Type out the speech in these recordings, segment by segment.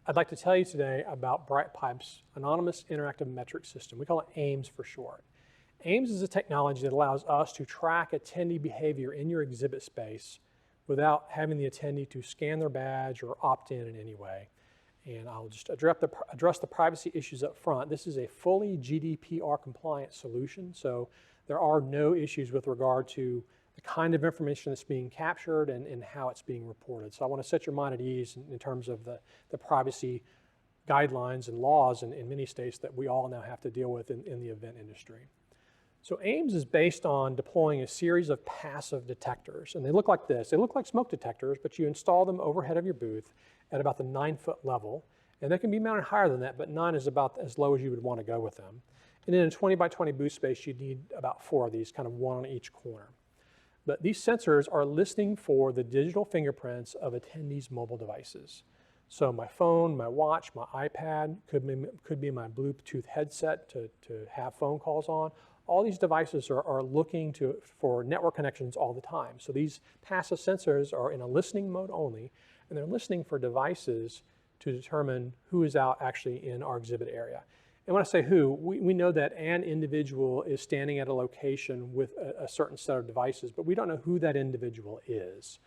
I'd like to tell you today about BrightPipe's Anonymous Interactive Metric System. We call it AIMS for short. AIMS is a technology that allows us to track attendee behavior in your exhibit space without having the attendee to scan their badge or opt in any way. And I'll just address the privacy issues up front. This is a fully GDPR compliant solution, so there are no issues with regard to the kind of information that's being captured and how it's being reported. So I want to set your mind at ease in terms of the privacy guidelines and laws in many states that we all now have to deal with in the event industry. So AIMS is based on deploying a series of passive detectors, and they look like this. They look like smoke detectors, but you install them overhead of your booth at about the 9-foot level, and they can be mounted higher than that, but 9 is about as low as you would want to go with them. And in a 20 by 20 booth space, you need about 4 of these, kind of one on each corner. But these sensors are listening for the digital fingerprints of attendees' mobile devices. So my phone, my watch, my iPad, could be my Bluetooth headset to have phone calls on. All these devices are looking for network connections all the time. So these passive sensors are in a listening mode only, and they're listening for devices to determine who is out actually in our exhibit area. And when I say who, we know that an individual is standing at a location with a certain set of devices, but we don't know who that individual is.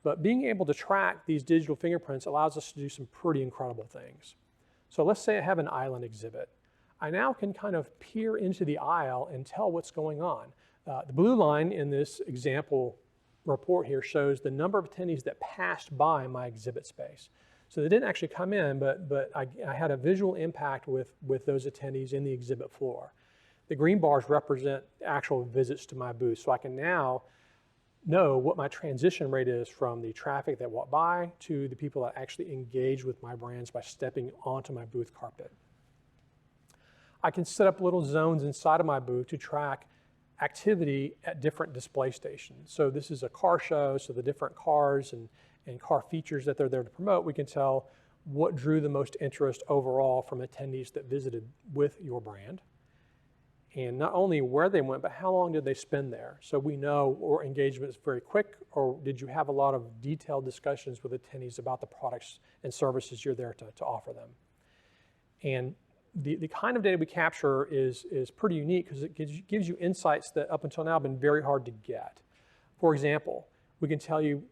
But being able to track these digital fingerprints allows us to do some pretty incredible things. So let's say I have an island exhibit. I now can kind of peer into the aisle and tell what's going on. The blue line in this example report here shows the number of attendees that passed by my exhibit space. So they didn't actually come in, but I had a visual impact with those attendees in the exhibit floor. The green bars represent actual visits to my booth, so I can now know what my transition rate is from the traffic that walked by to the people that actually engage with my brands by stepping onto my booth carpet. I can set up little zones inside of my booth to track activity at different display stations. So this is a car show, so the different cars and car features that they're there to promote, we can tell what drew the most interest overall from attendees that visited with your brand. And not only where they went, but how long did they spend there? So we know, or engagement is very quick, or did you have a lot of detailed discussions with attendees about the products and services you're there to offer them? And the kind of data we capture is pretty unique because it gives you insights that up until now have been very hard to get. For example, we can tell you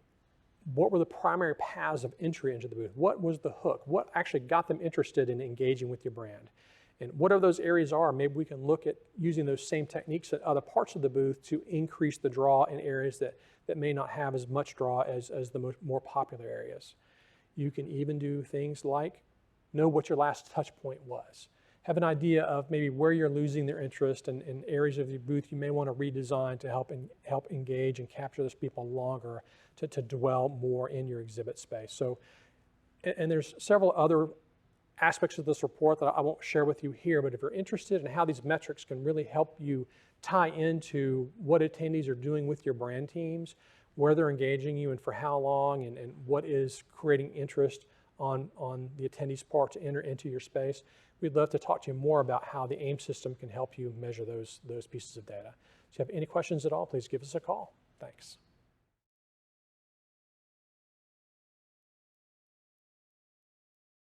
what were the primary paths of entry into the booth? What was the hook? What actually got them interested in engaging with your brand? And whatever those areas are, maybe we can look at using those same techniques at other parts of the booth to increase the draw in areas that may not have as much draw as the more popular areas. You can even do things like know what your last touch point was. Have an idea of maybe where you're losing their interest and areas of your booth you may want to redesign to help engage and capture those people longer to dwell more in your exhibit space. So, and there's several other aspects of this report that I won't share with you here, but if you're interested in how these metrics can really help you tie into what attendees are doing with your brand teams, where they're engaging you and for how long, and what is creating interest on the attendees' part to enter into your space, we'd love to talk to you more about how the AIM system can help you measure those pieces of data. If you have any questions at all, please give us a call. Thanks.